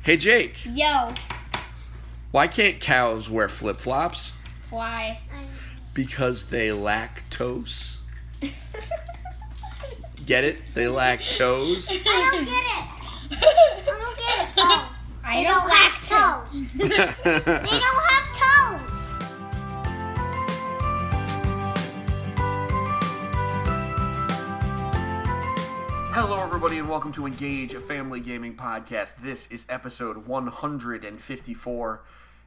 Hey Jake, Yo. why can't cows wear flip-flops? Why? Because they lactose. Get it? They lactose. I don't get it. I don't get it. Oh, I they don't have toes. They don't have toes. Hello everybody and welcome to Engage, a family gaming podcast. This is episode 154.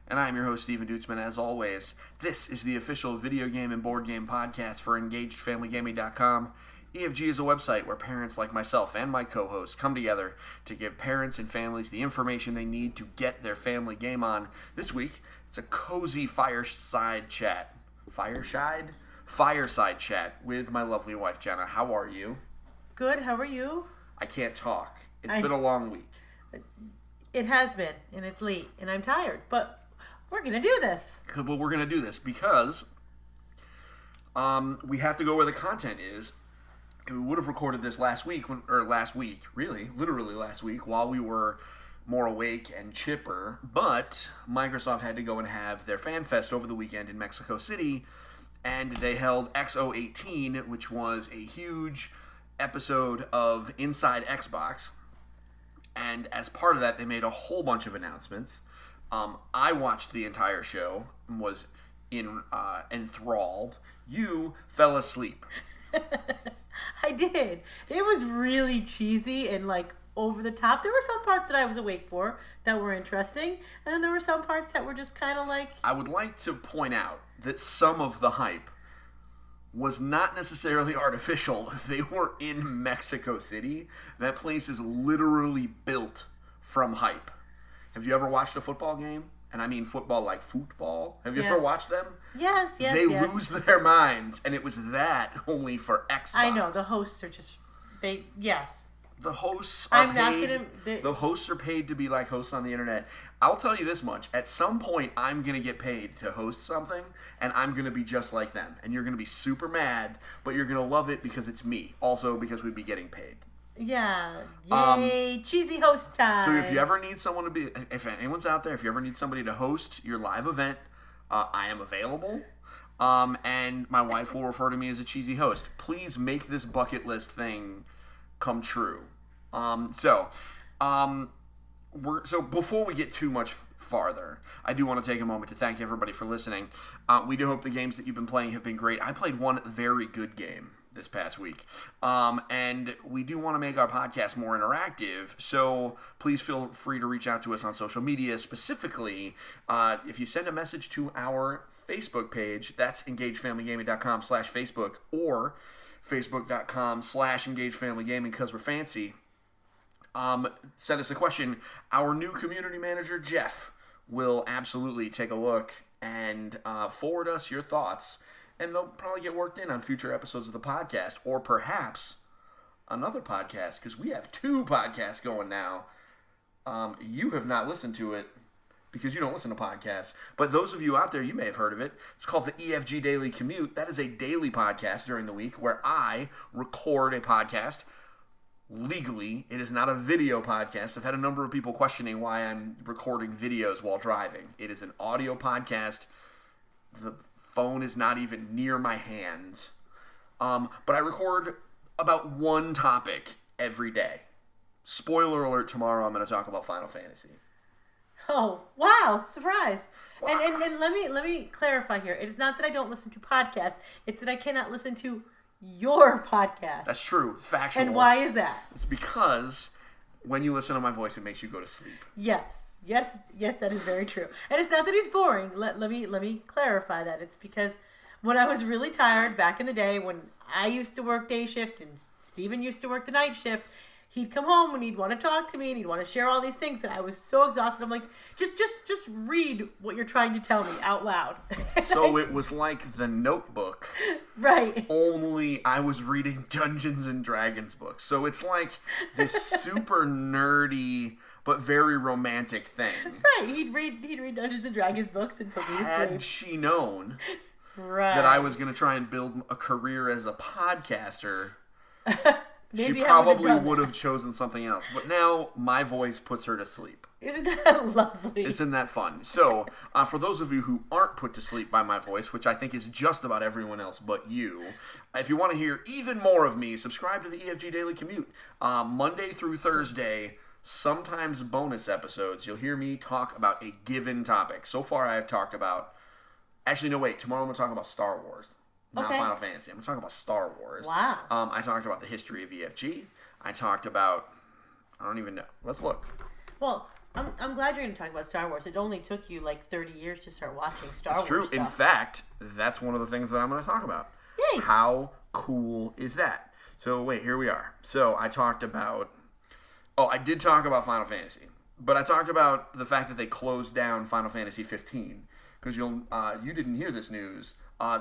And I'm your host, Duetzmann. As always, this is the official video game and board game podcast for EngagedFamilyGaming.com. EFG is a website where parents like myself and my co-hosts come together to give parents and families the information they need to get their family game on. This week, it's a cozy fireside chat. Fireside chat with my lovely wife, Jenna. How are you? Good, how are you? I can't talk. It's been a long week. It has been, and it's late, and I'm tired, but we're going to do this. But we're going to do this because we have to go where the content is. And we would have recorded this literally last week, while we were more awake and chipper. But Microsoft had to go and have their Fan Fest over the weekend in Mexico City, and they held X018, which was a huge episode of Inside Xbox. And as part of that, they made a whole bunch of announcements. I watched the entire show and was enthralled. You fell asleep. I did. It was really cheesy and over the top. There were some parts that I was awake for that were interesting, and then there were some parts that were just kind of like... I would like to point out that some of the hype was not necessarily artificial. They were in Mexico City. That place is literally built from hype. Have you ever watched a football game? And I mean football like football. Have you ever watched them? Yes. They lose their minds, and it was that only for Xbox. I know, the hosts are just... Yes. The hosts are the hosts are paid to be like hosts on the internet. I'll tell you this much. At some point, I'm going to get paid to host something, and I'm going to be just like them. And you're going to be super mad, but you're going to love it because it's me. Also, because we'd be getting paid. Yeah. Yay. Cheesy host time. So if you ever need someone to be... If anyone's out there, if you ever need somebody to host your live event, I am available. And my wife will refer to me as a cheesy host. Please make this bucket list thing come true. So before we get too much farther, I do want to take a moment to thank everybody for listening. We do hope the games that you've been playing have been great. I played one very good game this past week. And we do want to make our podcast more interactive, so please feel free to reach out to us on social media. Specifically, if you send a message to our Facebook page, that's engagefamilygaming.com/Facebook or facebook.com/engagefamilygaming because we're fancy. Send us a question. Our new community manager, Jeff, will absolutely take a look and forward us your thoughts, and they'll probably get worked in on future episodes of the podcast, or perhaps another podcast, because we have 2 podcasts going now. You have not listened to it because you don't listen to podcasts, but those of you out there, you may have heard of it. It's called the EFG Daily Commute. That is a daily podcast during the week where I record a podcast. Legally, it is not a video podcast. I've had a number of people questioning why I'm recording videos while driving. It is an audio podcast. The phone is not even near my hands. But I record about one topic every day. Spoiler alert, tomorrow I'm going to talk about Final Fantasy. Oh, wow. Surprise. Wow. And let me clarify here. It is not that I don't listen to podcasts. It's that I cannot listen to your podcast. That's true. Factual. And why is that? It's because when you listen to my voice, it makes you go to sleep. Yes, that is very true. And it's not that he's boring. Let me clarify that. It's because when I was really tired back in the day, when I used to work day shift and Steven used to work the night shift, he'd come home and he'd want to talk to me and he'd want to share all these things, and I was so exhausted. I'm like, just read what you're trying to tell me out loud. So it was like The Notebook. Right. Only I was reading Dungeons and Dragons books. So it's like this super nerdy but very romantic thing. Right. He'd read Dungeons and Dragons books and put me to sleep. Had she known right. that I was going to try and build a career as a podcaster, Maybe she probably would have chosen something else. But now my voice puts her to sleep. Isn't that lovely? Isn't that fun? So, for those of you who aren't put to sleep by my voice, which I think is just about everyone else but you, if you want to hear even more of me, subscribe to the EFG Daily Commute. Monday through Thursday, sometimes bonus episodes, you'll hear me talk about a given topic. So far, I have talked about... Actually, no, wait. Tomorrow I'm going to talk about Star Wars. Not Final Fantasy. I'm going to talk about Star Wars. Wow. I talked about the history of EFG. I talked about... I don't even know. Let's look. Well... I'm glad you're going to talk about Star Wars. It only took you like 30 years to start watching Star Wars. It's true. Stuff. In fact, that's one of the things that I'm going to talk about. Yay! How cool is that? So, wait, here we are. So, I talked about... Oh, I did talk about Final Fantasy. But I talked about the fact that they closed down Final Fantasy 15. Because you didn't hear this news.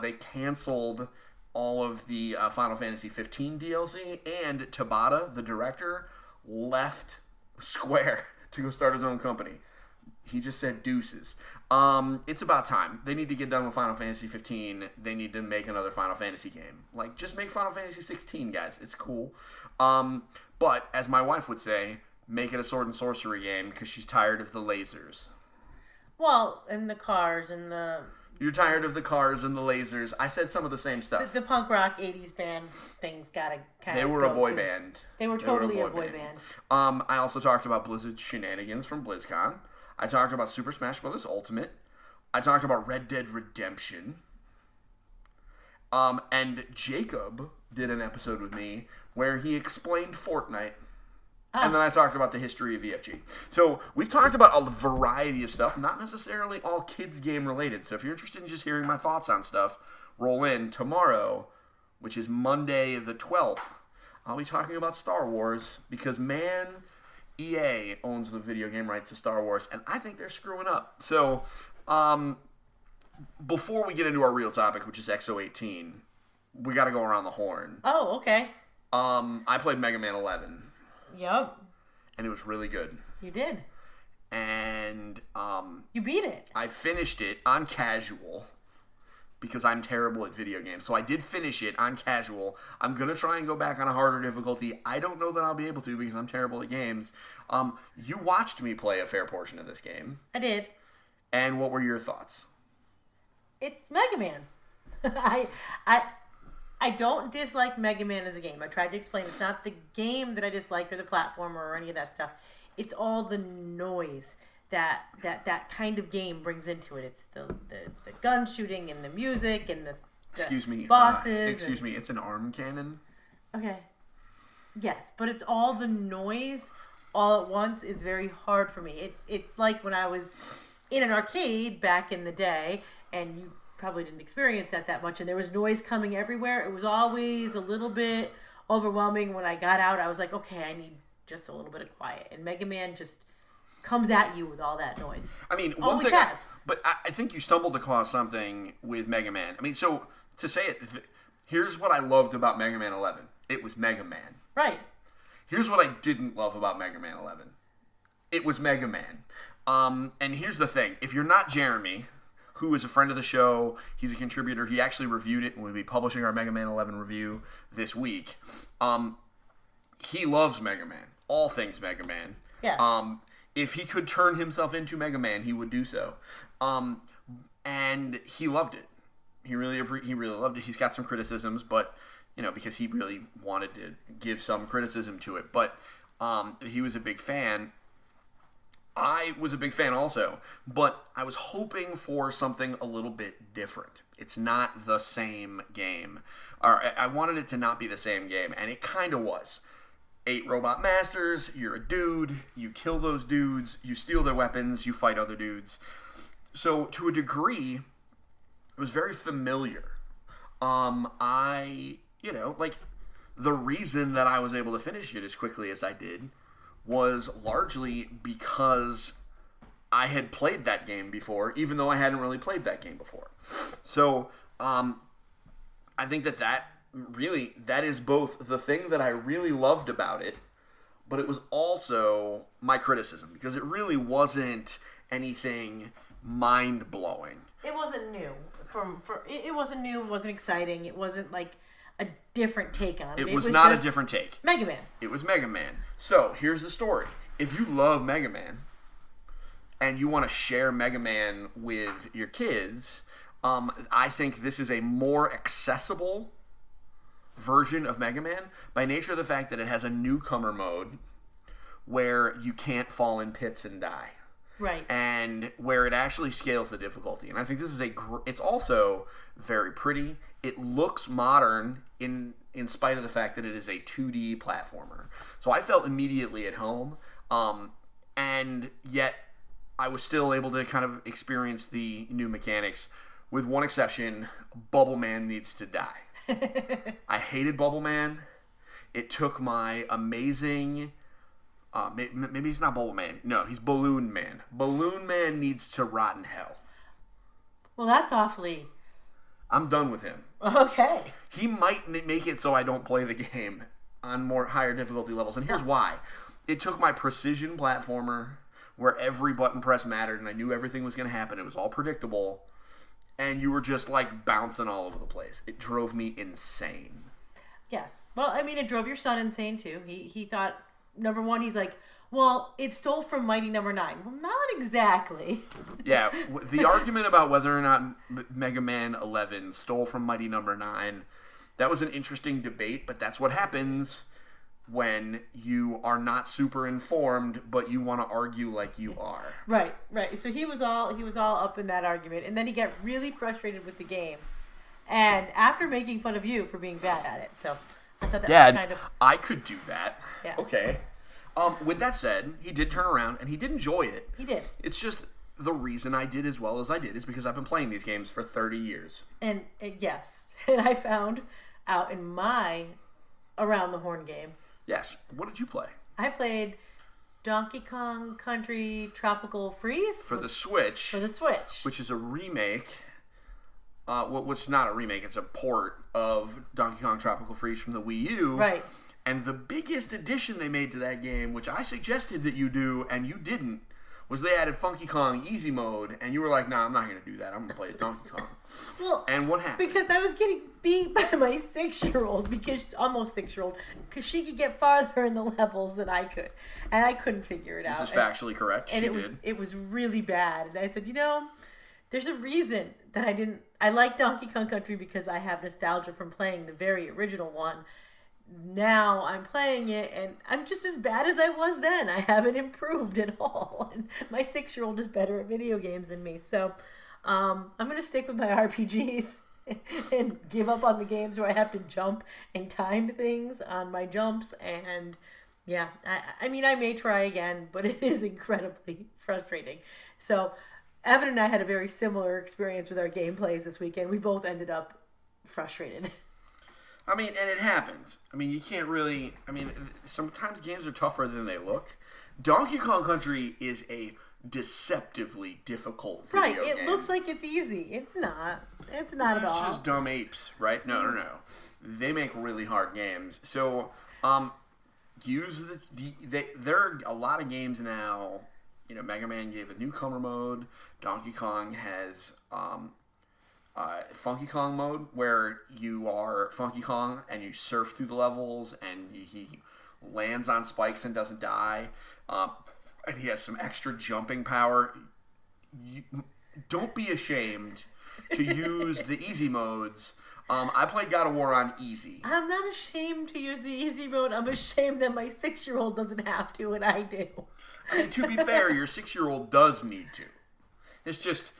They canceled all of the Final Fantasy 15 DLC. And Tabata, the director, left Square to go start his own company. He just said deuces. It's about time. They need to get done with Final Fantasy 15. They need to make another Final Fantasy game. Like, just make Final Fantasy 16, guys. It's cool. But, as my wife would say, make it a sword and sorcery game because she's tired of the lasers. Well, and the cars and the... You're tired of the cars and the lasers. I said some of the same stuff. The punk rock 80s band things gotta kind of... They were a boy band. They were totally a boy band. I also talked about Blizzard shenanigans from BlizzCon. I talked about Super Smash Bros. Ultimate. I talked about Red Dead Redemption. And Jacob did an episode with me where he explained Fortnite. And then I talked about the history of EFG. So we've talked about a variety of stuff, not necessarily all kids game related. So if you're interested in just hearing my thoughts on stuff, roll in tomorrow, which is Monday the 12th. I'll be talking about Star Wars because, man, EA owns the video game rights to Star Wars, and I think they're screwing up. So before we get into our real topic, which is X018, we got to go around the horn. Oh, okay. I played Mega Man 11. Yep. And it was really good. You did. And you beat it. I finished it on casual because I'm terrible at video games. So I did finish it on casual. I'm going to try and go back on a harder difficulty. I don't know that I'll be able to because I'm terrible at games. You watched me play a fair portion of this game. I did. And what were your thoughts? It's Mega Man. I don't dislike Mega Man as a game. I tried to explain it's not the game that I dislike or the platformer or any of that stuff. It's all the noise that kind of game brings into it. It's the gun shooting and the music and the bosses. Excuse me, it's an arm cannon? Okay. Yes, but it's all the noise all at once is very hard for me. It's like when I was in an arcade back in the day and you probably didn't experience that much, and there was noise coming everywhere. It was always a little bit overwhelming. When I got out, I was like, okay, I need just a little bit of quiet. And Mega Man just comes at you with all that noise. I mean, one thing, but I think you stumbled across something with Mega Man. I mean, so to say it, here's what I loved about Mega Man 11. It was Mega Man. Right. Here's what I didn't love about Mega Man 11. It was Mega Man. And here's the thing. If you're not Jeremy, who is a friend of the show, he's a contributor. He actually reviewed it, and we'll be publishing our Mega Man 11 review this week. He loves Mega Man. All things Mega Man. Yes. If he could turn himself into Mega Man, he would do so. And he loved it. He really loved it. He's got some criticisms, but, because he really wanted to give some criticism to it. But he was a big fan. I was a big fan also, but I was hoping for something a little bit different. It's not the same game. Or I wanted it to not be the same game, and it kind of was. 8 robot masters, you're a dude, you kill those dudes, you steal their weapons, you fight other dudes. So, to a degree, it was very familiar. The reason that I was able to finish it as quickly as I did was largely because I had played that game before, even though I hadn't really played that game before. So, I think that is both the thing that I really loved about it, but it was also my criticism, because it really wasn't anything mind-blowing. It wasn't new. It wasn't new, it wasn't exciting, it wasn't like a different take on it. It was not a different take. Mega Man. It was Mega Man. So, here's the story. If you love Mega Man, and you want to share Mega Man with your kids, I think this is a more accessible version of Mega Man by nature of the fact that it has a newcomer mode where you can't fall in pits and die. Right. And where it actually scales the difficulty. And I think this is it's also very pretty. It looks modern in spite of the fact that it is a 2D platformer. So I felt immediately at home. And yet I was still able to kind of experience the new mechanics. With one exception, Bubble Man needs to die. I hated Bubble Man. It took my amazing... maybe he's not Bubble Man. No, he's Balloon Man. Balloon Man needs to rot in hell. Well, that's awfully... I'm done with him. Okay. He might make it so I don't play the game on higher difficulty levels. And here's why. It took my precision platformer where every button press mattered and I knew everything was going to happen. It was all predictable. And you were just like bouncing all over the place. It drove me insane. Yes. Well, I mean, it drove your son insane too. He thought... Number one, he's like, well, it stole from Mighty Number 9. Well, not exactly. Yeah, the argument about whether or not Mega Man 11 stole from Mighty Number 9, that was an interesting debate, but that's what happens when you are not super informed, but you want to argue like you are. Right. So he was all up in that argument, and then he got really frustrated with the game. And after making fun of you for being bad at it, so... I thought that Dad, was kind of... I could do that. Yeah. Okay. With that said, he did turn around, and he did enjoy it. He did. It's just the reason I did as well as I did is because I've been playing these games for 30 years. And yes, and I found out in my Around the Horn game. Yes. What did you play? I played Donkey Kong Country Tropical Freeze. For the Switch. For the Switch. Which is a remake... what's not a remake, it's a port of Donkey Kong Tropical Freeze from the Wii U. Right. And the biggest addition they made to that game, which I suggested that you do, and you didn't, was they added Funky Kong Easy Mode, and you were like, nah, I'm not going to do that. I'm going to play as Donkey Kong. Well, and what happened? Because I was getting beat by my 6-year-old, almost 6-year-old, because she could get farther in the levels than I could. And I couldn't figure it out. This is factually correct. And it was really bad. And I said, there's a reason that I like Donkey Kong Country because I have nostalgia from playing the very original one. Now I'm playing it and I'm just as bad as I was then. I haven't improved at all. And my 6-year-old is better at video games than me. So I'm going to stick with my RPGs and give up on the games where I have to jump and time things on my jumps. And yeah, I mean, I may try again, but it is incredibly frustrating. So Evan and I had a very similar experience with our gameplays this weekend. We both ended up frustrated. I mean, and it happens. I mean, you can't really... I mean, sometimes games are tougher than they look. Donkey Kong Country is a deceptively difficult video game. It looks like it's easy. It's not. It's not at all. It's just dumb apes, right? No. They make really hard games. So, there are a lot of games now... Mega Man gave a newcomer mode. Donkey Kong has Funky Kong mode, where you are Funky Kong and you surf through the levels, and he lands on spikes and doesn't die. And he has some extra jumping power. Don't be ashamed to use the easy modes. I played God of War on easy. I'm not ashamed to use the easy mode. I'm ashamed that my 6-year-old doesn't have to, and I do. I mean, to be fair, your 6-year-old does need to. It's just,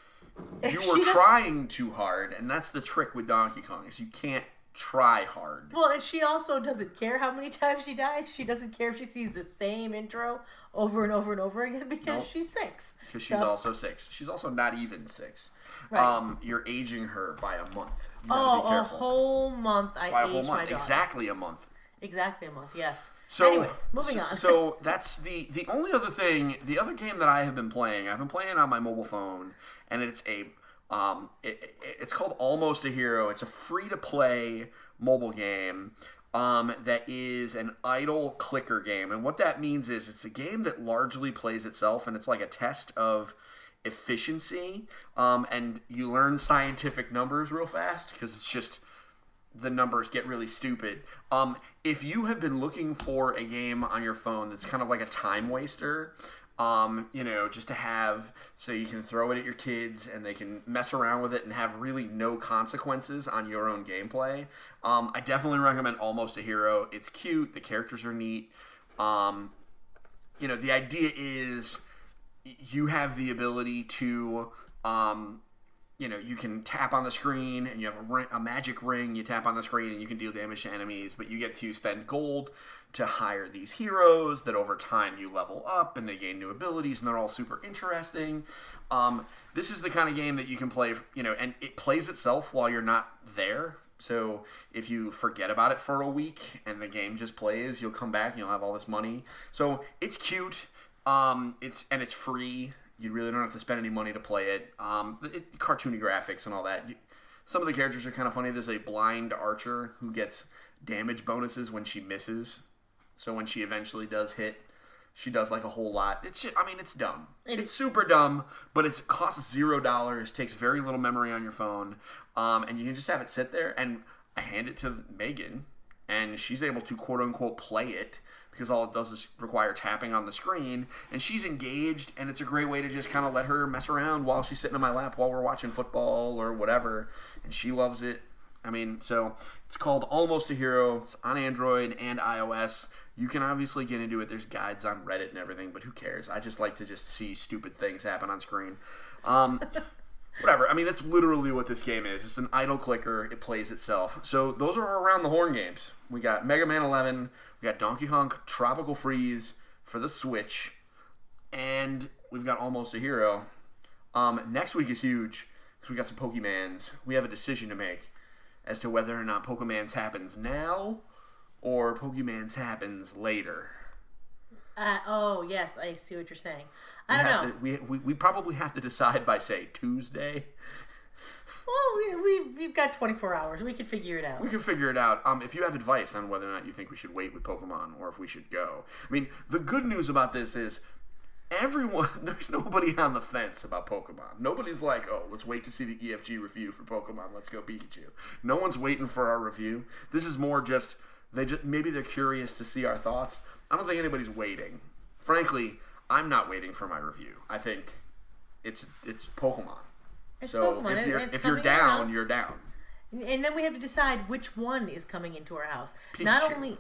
you were trying too hard, and that's the trick with Donkey Kong, is you can't try hard. Well, and she also doesn't care how many times she dies. She doesn't care if she sees the same intro over and over and over again because she's 6. Because she's also 6. She's also not even 6. Right. You're aging her by a month. You gotta be careful. A whole month I aged my daughter. Exactly a month. Exactly a month, yes. So, anyways, moving on. So that's the only other thing, the other game that I have been playing, I've been playing on my mobile phone, and it's it's called Almost a Hero. It's a free-to-play mobile game that is an idle clicker game. And what that means is it's a game that largely plays itself, and it's like a test of efficiency, and you learn scientific numbers real fast because it's just... the numbers get really stupid. If you have been looking for a game on your phone that's kind of like a time waster, Just to have so you can throw it at your kids and they can mess around with it and have really no consequences on your own gameplay. I definitely recommend Almost a Hero. It's cute. The characters are neat. The idea is you have the ability to, you can tap on the screen and you have a magic ring. You tap on the screen and you can deal damage to enemies, but you get to spend gold to hire these heroes that over time you level up and they gain new abilities and they're all super interesting. This is the kind of game that you can play, and it plays itself while you're not there. So if you forget about it for a week and the game just plays, you'll come back and you'll have all this money. So it's cute. It's free. You really don't have to spend any money to play it. Cartoony graphics and all that. Some of the characters are kind of funny. There's a blind archer who gets damage bonuses when she misses. So when she eventually does hit, she does like a whole lot. It's dumb. It's super dumb, but it costs $0, takes very little memory on your phone, and you can just have it sit there. And I hand it to Megan, and she's able to quote unquote play it because all it does is require tapping on the screen, and she's engaged, and it's a great way to just kind of let her mess around while she's sitting on my lap while we're watching football or whatever, and she loves it. So it's called Almost a Hero. It's on Android and iOS. You can obviously get into it. There's guides on Reddit and everything, but who cares? I just like to just see stupid things happen on screen. Whatever. That's literally what this game is. It's an idle clicker. It plays itself. So those are our around the horn games. We got Mega Man 11. We got Donkey Kong Tropical Freeze for the Switch. And we've got Almost a Hero. Next week is huge because we got some Pokemans. We have a decision to make as to whether or not Pokemans happens now or Pokemans happens later. Yes, I see what you're saying. I don't know. We probably have to decide by, say, Tuesday. Well, we've got 24 hours. We can figure it out. We can figure it out. If you have advice on whether or not you think we should wait with Pokemon or if we should go. The good news about this is there's nobody on the fence about Pokemon. Nobody's like, oh, let's wait to see the EFG review for Pokemon. Let's go Pikachu. No one's waiting for our review. This is more just maybe they're curious to see our thoughts. I don't think anybody's waiting. Frankly, I'm not waiting for my review. I think it's Pokemon. It's so Pokemon. if you're down, you're down. And then we have to decide which one is coming into our house. Pikachu. Not only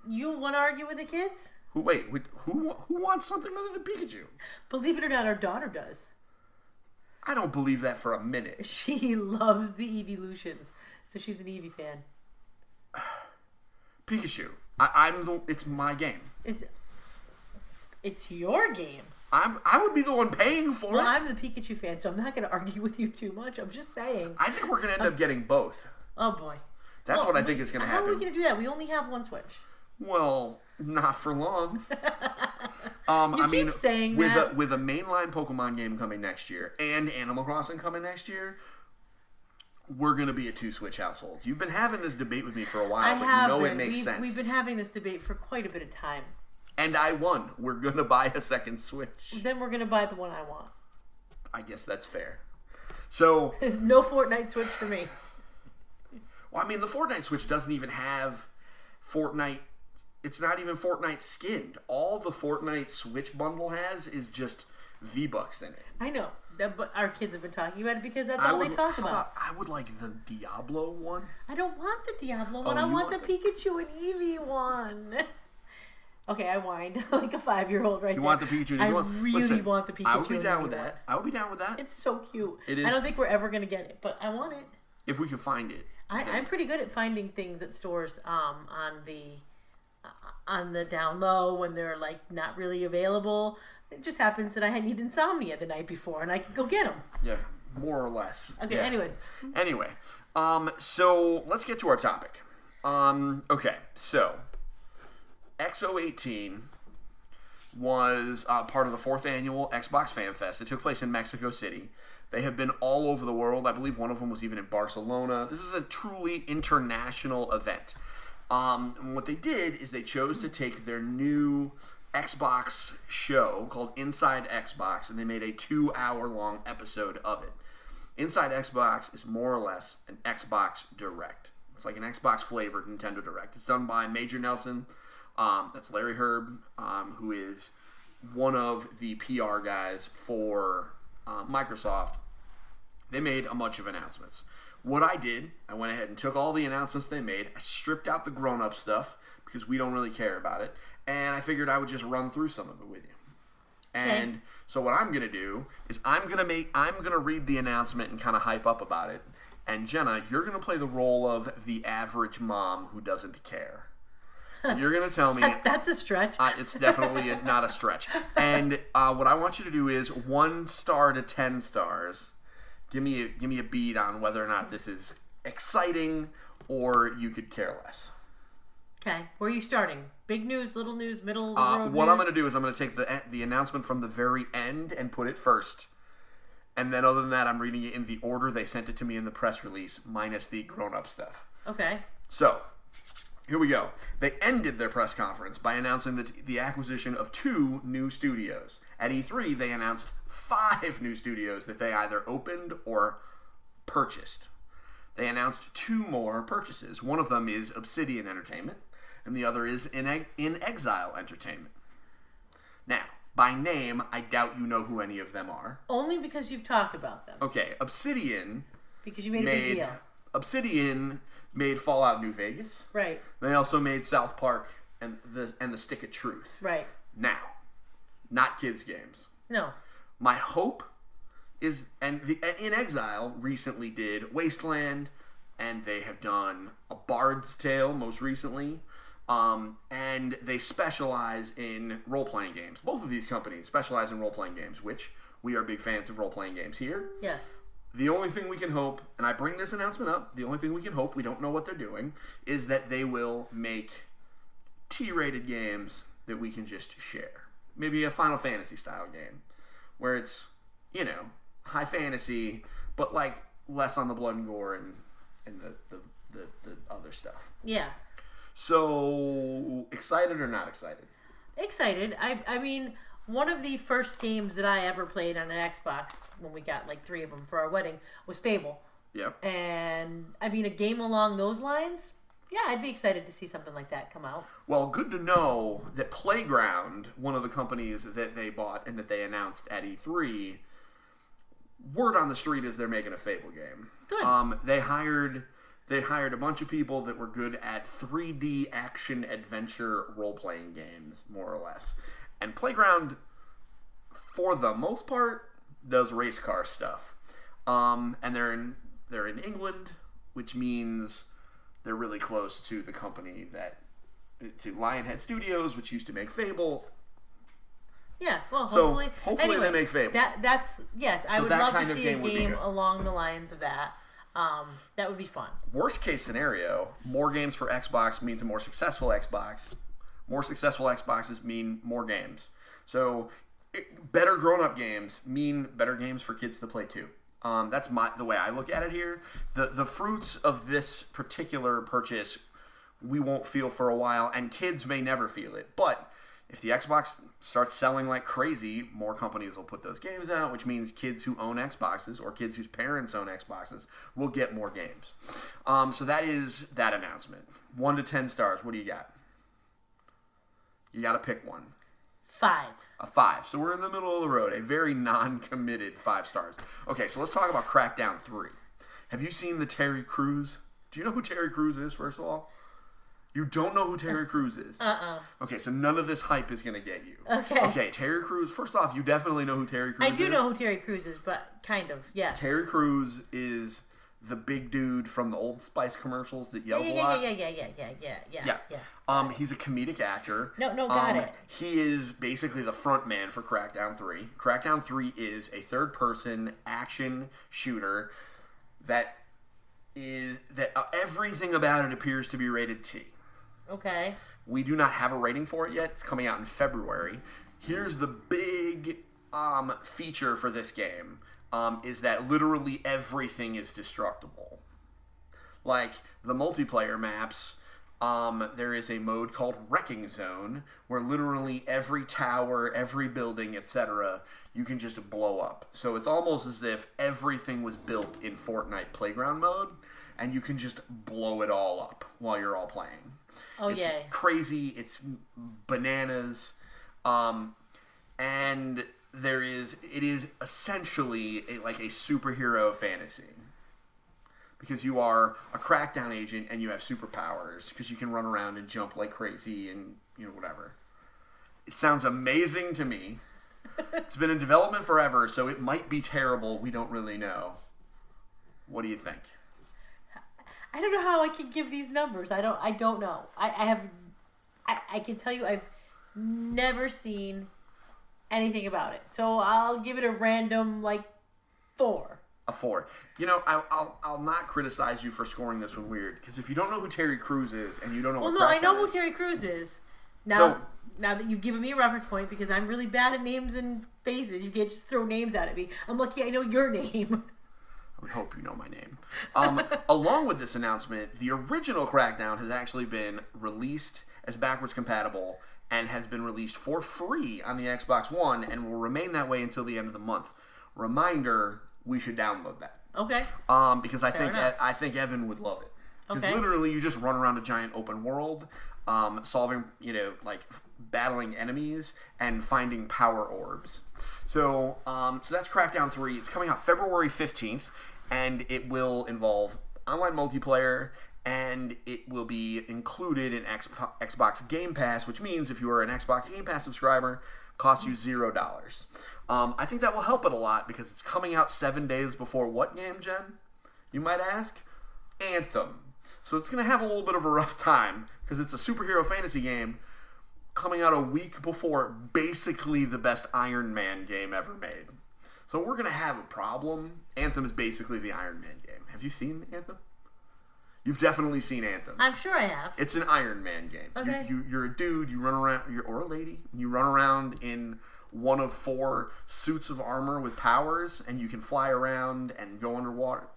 you want to argue with the kids. Who wants something other than Pikachu? Believe it or not, our daughter does. I don't believe that for a minute. She loves the Eeveelutions, so she's an Eevee fan. Pikachu. It's my game. It's your game. I would be the one paying for it. Well, I'm the Pikachu fan, so I'm not going to argue with you too much. I'm just saying. I think we're going to end up getting both. Oh, boy. That's what I think is going to happen. How are we going to do that? We only have one Switch. Well, not for long. Keep saying that. With a mainline Pokemon game coming next year and Animal Crossing coming next year, we're going to be a 2-Switch household. You've been having this debate with me for a while, it makes sense. We've been having this debate for quite a bit of time. And I won. We're going to buy a second Switch. Then we're going to buy the one I want. I guess that's fair. So no Fortnite Switch for me. Well, the Fortnite Switch doesn't even have Fortnite. It's not even Fortnite skinned. All the Fortnite Switch bundle has is just V-Bucks in it. I know. But our kids have been talking about it because that's all they talk about. I would like the Diablo one. I don't want the Diablo one. I want the Pikachu and Eevee one. Okay, I whined like a 5-year-old right there. You want the Pikachu and Eevee one? I really want the Pikachu and Eevee one. I would be down with that. I would be down with that. It's so cute. It is. I don't think we're ever going to get it, but I want it. If we can find it. I'm pretty good at finding things at stores on the down low when they're like not really available. It just happens that I need insomnia the night before and I can go get them. Yeah, more or less. Okay, yeah. Anyway, so let's get to our topic. Okay, so X018 was part of the 4th annual Xbox Fan Fest. It took place in Mexico City. They have been all over the world. I believe one of them was even in Barcelona. This is a truly international event. And what they did is they chose to take their new Xbox show called Inside Xbox, and they made a 2-hour-long episode of it. Inside Xbox is more or less an Xbox Direct. It's like an Xbox-flavored Nintendo Direct. It's done by Major Nelson. That's Larry Herb, who is one of the PR guys for Microsoft. They made a bunch of announcements. What I did, I went ahead and took all the announcements they made. I stripped out the grown-up stuff because we don't really care about it. And I figured I would just run through some of it with you. And so what I'm going to do is I'm going to read the announcement and kind of hype up about it. And Jenna, you're going to play the role of the average mom who doesn't care. And you're going to tell me... That's a stretch. It's definitely not a stretch. And what I want you to do is 1 star to 10 stars. Give me a beat on whether or not this is exciting or you could care less. Okay. Where are you starting? Big news, little news, middle of the road What news? I'm going to do is I'm going to take the announcement from the very end and put it first. And then other than that, I'm reading it in the order they sent it to me in the press release, minus the grown-up stuff. Okay. So, here we go. They ended their press conference by announcing the acquisition of 2 new studios. At E3, they announced 5 new studios that they either opened or purchased. They announced 2 more purchases. One of them is Obsidian Entertainment, and the other is inXile Entertainment. Now, by name, I doubt you know who any of them are. Only because you've talked about them. Okay, Obsidian... Because you made a big deal. Obsidian made Fallout New Vegas. Right. They also made South Park and the Stick of Truth. Right. Now, not kids' games. No. My hope is, and inXile recently did Wasteland, and they have done A Bard's Tale most recently, and they specialize in role-playing games. Both of these companies specialize in role-playing games, which we are big fans of role-playing games here. Yes. The only thing we can hope, and I bring this announcement up, the only thing we can hope, we don't know what they're doing, is that they will make T-rated games that we can just share. Maybe a Final Fantasy style game, where it's, high fantasy, but like less on the blood and gore and the other stuff. Yeah. So, excited or not excited? Excited. I mean, one of the first games that I ever played on an Xbox, when we got like 3 of them for our wedding, was Fable. Yep. And, I mean, a game along those lines, yeah, I'd be excited to see something like that come out. Well, good to know that Playground, one of the companies that they bought and that they announced at E3, word on the street is they're making a Fable game. Good. They hired a bunch of people that were good at 3D action adventure role-playing games, more or less. And Playground, for the most part, does race car stuff. And they're in England, which means they're really close to the company to Lionhead Studios, which used to make Fable. Yeah, well, Hopefully anyway, they make Fable. That's yes. I would that love kind to of see game a would be game good. along the lines of that. That would be fun. Worst case scenario, more games for Xbox means a more successful Xbox. More successful Xboxes mean more games. So better grown-up games mean better games for kids to play too. That's the way I look at it here. The fruits of this particular purchase we won't feel for a while, and kids may never feel it. But if the Xbox starts selling like crazy, more companies will put those games out, which means kids who own Xboxes or kids whose parents own Xboxes will get more games. So that is that announcement. 1 to 10 stars. What do you got? You got to pick one. 5. A 5. So we're in the middle of the road. A very non-committed 5 stars. Okay, so let's talk about Crackdown 3. Have you seen the Terry Crews? Do you know who Terry Crews is, first of all? You don't know who Terry Crews is? Okay, so none of this hype is going to get you. Okay, Terry Crews. First off, you definitely know who Terry Crews is. I do know who Terry Crews is, but kind of, yes. Terry Crews is the big dude from the Old Spice commercials that yells a lot. Yeah. He's a comedic actor. No, got it. He is basically the front man for Crackdown 3. Crackdown 3 is a third-person action shooter that everything about it appears to be rated T. Okay. We do not have a rating for it yet. It's coming out in February. Here's the big feature for this game. Is that literally everything is destructible. Like, the multiplayer maps, there is a mode called Wrecking Zone, where literally every tower, every building, etc., you can just blow up. So it's almost as if everything was built in Fortnite Playground mode, and you can just blow it all up while you're all playing. Oh, it's yay. Crazy. It's bananas. and it is essentially like a superhero fantasy. Because you are a Crackdown agent and you have superpowers because you can run around and jump like crazy and whatever. It sounds amazing to me. It's been in development forever, so it might be terrible. We don't really know. What do you think? I don't know how I can give these numbers. I don't know. I can tell you I've never seen anything about it. So I'll give it a random 4. A 4. I'll not criticize you for scoring this one weird, because if you don't know who Terry Crews is and you don't know I know who Terry Crews is. Now that you've given me a reference point, because I'm really bad at names and faces, you can't just throw names out at me. I'm lucky I know your name. I would hope you know my name. Along with this announcement, the original Crackdown has actually been released as backwards compatible and has been released for free on the Xbox One and will remain that way until the end of the month. Reminder, we should download that. Okay. Because I think Evan would love it. Because literally you just run around a giant open world, solving, battling enemies and finding power orbs. So that's Crackdown 3. It's coming out February 15th, and it will involve online multiplayer, and it will be included in Xbox Game Pass, which means if you are an Xbox Game Pass subscriber, costs you $0. I think that will help it a lot because it's coming out 7 days before what game, Jen? You might ask? Anthem. So it's going to have a little bit of a rough time because it's a superhero fantasy game coming out a week before basically the best Iron Man game ever made. So we're going to have a problem. Anthem is basically the Iron Man game. Have you seen Anthem? You've definitely seen Anthem. I'm sure I have. It's an Iron Man game. Okay. You're a dude, you run around, or a lady, you run around in one of 4 suits of armor with powers, and you can fly around and go underwater.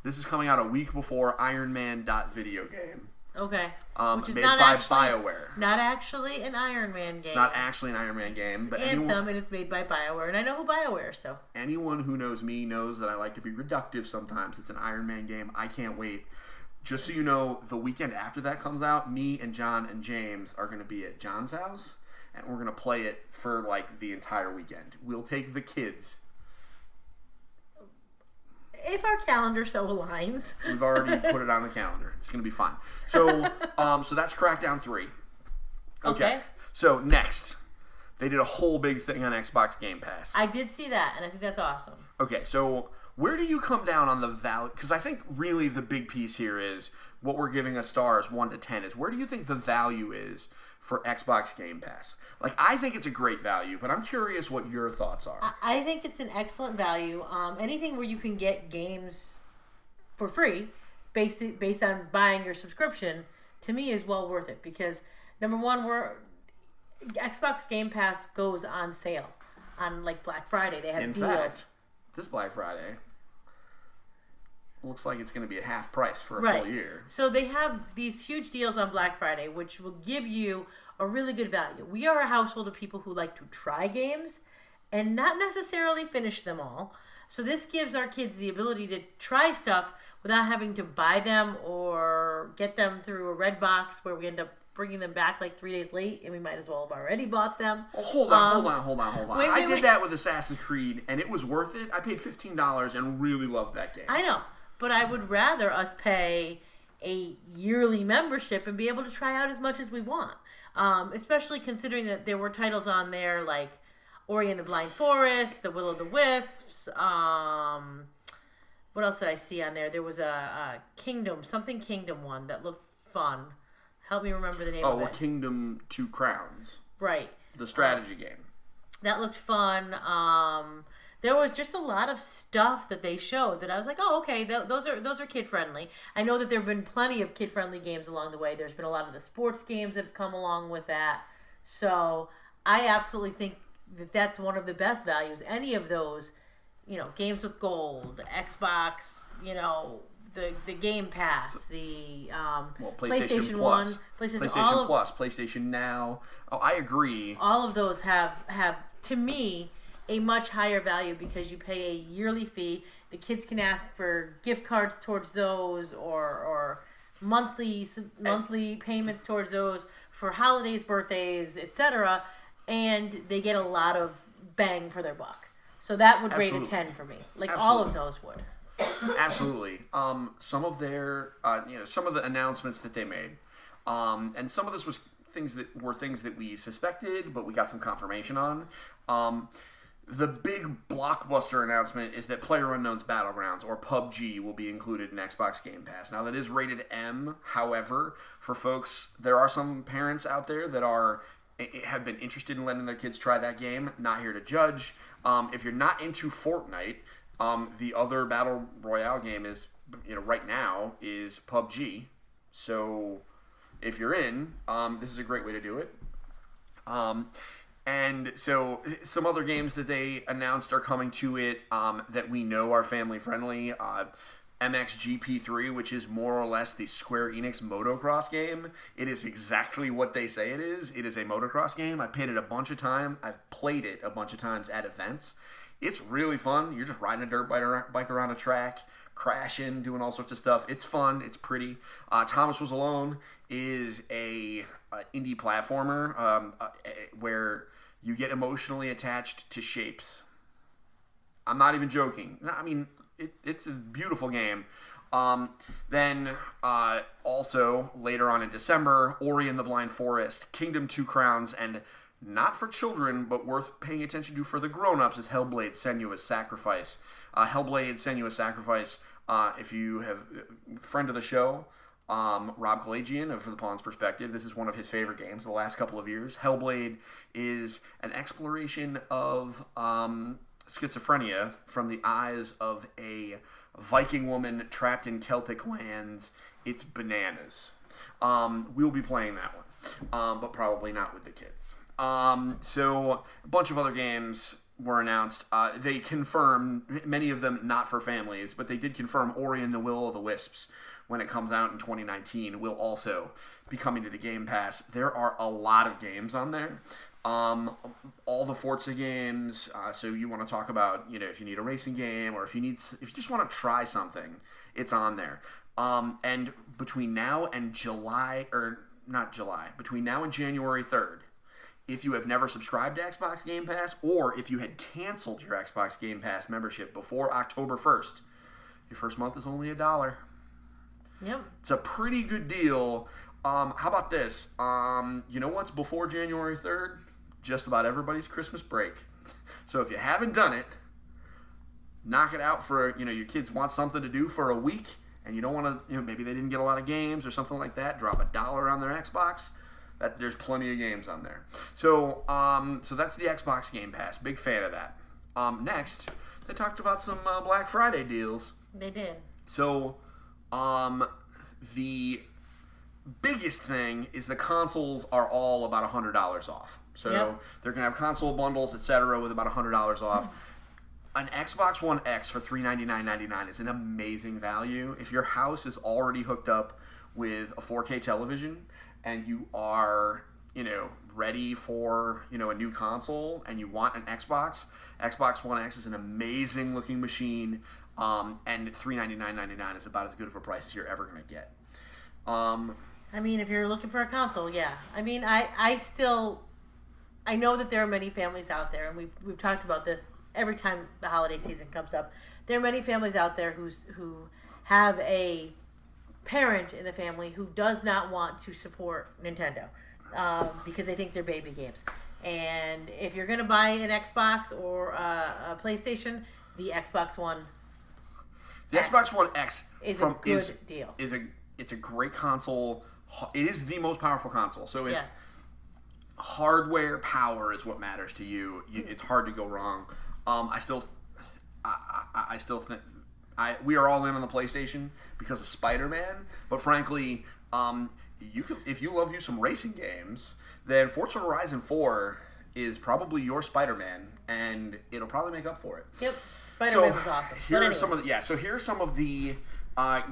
This is coming out a week before Iron Man video game. Okay. Which is made not by actually, BioWare. Not actually an Iron Man game. It's not actually an Iron Man game. It's but Anthem, and it's made by BioWare, and I know who BioWare is, so. Anyone who knows me knows that I like to be reductive sometimes. It's an Iron Man game. I can't wait. Just so you know, the weekend after that comes out, me and John and James are going to be at John's house, and we're going to play it for, the entire weekend. We'll take the kids. If our calendar so aligns. We've already put it on the calendar. It's going to be fine. So, so that's Crackdown 3. Okay. So, next. They did a whole big thing on Xbox Game Pass. I did see that, and I think that's awesome. Okay, so where do you come down on the value? Because I think really the big piece here is what we're giving a stars 1 to 10 is where do you think the value is for Xbox Game Pass? I think it's a great value, but I'm curious what your thoughts are. I think it's an excellent value. Anything where you can get games for free based on buying your subscription, to me is well worth it because, number one, Xbox Game Pass goes on sale on Black Friday. They have In deals. fact, this Black Friday looks like it's going to be at half price for a full year. So they have these huge deals on Black Friday, which will give you a really good value. We are a household of people who like to try games and not necessarily finish them all. So this gives our kids the ability to try stuff without having to buy them or get them through a red box where we end up bringing them back 3 days late, and we might as well have already bought them. Oh, hold on. I did wait. that with Assassin's Creed, and it was worth it. I paid $15 and really loved that game. I know, but I would rather us pay a yearly membership and be able to try out as much as we want. Especially considering that there were titles on there like Ori and the Blind Forest, The Will-o'-the-Wisps. What else did I see on there? There was a Kingdom one that looked fun. Help me remember the name of it. Oh, Kingdom 2 Crowns. Right. The strategy game. That looked fun. There was just a lot of stuff that they showed that I was like, oh, okay, those are kid-friendly. I know that there have been plenty of kid-friendly games along the way. There's been a lot of the sports games that have come along with that. So I absolutely think that that's one of the best values. Any of those, games with gold, Xbox, the Game Pass, the PlayStation Plus. 1, PlayStation Plus, PlayStation Now. Oh, I agree. All of those have to me, a much higher value because you pay a yearly fee. The kids can ask for gift cards towards those or monthly payments towards those for holidays, birthdays, etc. and they get a lot of bang for their buck. So that would rate a Absolutely. 10 for me. Like Absolutely. all of those would. Absolutely. Some of their, some of the announcements that they made, and some of this was things that we suspected, but we got some confirmation on. The big blockbuster announcement is that PlayerUnknown's Battlegrounds, or PUBG, will be included in Xbox Game Pass. Now, that is rated M. However, for folks, there are some parents out there that have been interested in letting their kids try that game. Not here to judge. If you're not into Fortnite, the other Battle Royale game is, right now, is PUBG. So, if you're in, this is a great way to do it. And so some other games that they announced are coming to it that we know are family friendly. MXGP3, which is more or less the Square Enix motocross game. It is exactly what they say it is. It is a motocross game. I've played it a bunch of times. I've played it a bunch of times at events. It's really fun. You're just riding a dirt bike around a track, crashing, doing all sorts of stuff. It's fun. It's pretty. Thomas Was Alone is a indie platformer where you get emotionally attached to shapes. I'm not even joking. I mean, it's a beautiful game. Then also later on in December, Ori and the Blind Forest, Kingdom 2 Crowns, and not for children, but worth paying attention to for the grown-ups, is Hellblade: Senua's Sacrifice. Hellblade: Senua's Sacrifice, if you have friend of the show, Rob Kalajian of The Pawn's Perspective, this is one of his favorite games the last couple of years. Hellblade is an exploration of schizophrenia from the eyes of a Viking woman trapped in Celtic lands. It's bananas. We'll be playing that one, but probably not with the kids. So a bunch of other games were announced. They confirmed, many of them not for families, but they did confirm Ori and the Will of the Wisps, when it comes out in 2019, will also be coming to the Game Pass. There are a lot of games on there. All the Forza games. So you want to talk about, if you need a racing game, or if you just want to try something, it's on there. And between now and between now and January 3rd, if you have never subscribed to Xbox Game Pass, or if you had canceled your Xbox Game Pass membership before October 1st, your first month is only $1. Yep. It's a pretty good deal. How about this? You know what's before January 3rd? Just about everybody's Christmas break. So if you haven't done it, knock it out for, your kids want something to do for a week, and you don't want to, maybe they didn't get a lot of games or something like that, drop $1 on their Xbox. There's plenty of games on there. So that's the Xbox Game Pass. Big fan of that. Next, they talked about some Black Friday deals. They did. So, the biggest thing is the consoles are all about $100 off. So they're going to have console bundles, etc., with about $100 off. An Xbox One X for $399.99 is an amazing value. If your house is already hooked up with a 4K television and you are, ready for, a new console and you want an Xbox One X is an amazing looking machine. And $399.99 is about as good of a price as you're ever going to get. If you're looking for a console, yeah. I know that there are many families out there, and we've talked about this every time the holiday season comes up. There are many families out there who have a parent in the family who does not want to support Nintendo because they think they're baby games. And if you're going to buy an Xbox or a PlayStation, the Xbox One. The Xbox One X is a good deal. It's a great console. It is the most powerful console. So if hardware power is what matters to you, it's hard to go wrong. I still think we are all in on the PlayStation because of Spider-Man. But frankly, if you love some racing games, then Forza Horizon 4 is probably your Spider-Man, and it'll probably make up for it. Yep. Spider-Man was awesome. Here are some of the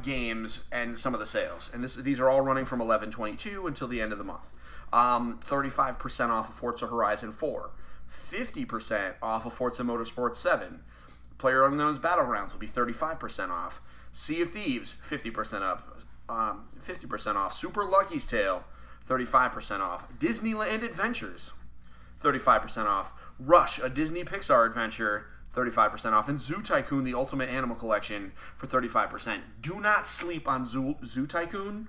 games and some of the sales, and these are all running from 11/22 until the end of the month. 35% off of Forza Horizon 4, 50% off of Forza Motorsport 7. PlayerUnknown's Battlegrounds will be 35% off. Sea of Thieves, 50% off. 50% off. Super Lucky's Tale, 35% off. Disneyland Adventures, 35% off. Rush, a Disney Pixar adventure, 35% off. And Zoo Tycoon, the Ultimate Animal Collection, for 35%. Do not sleep on Zoo Tycoon.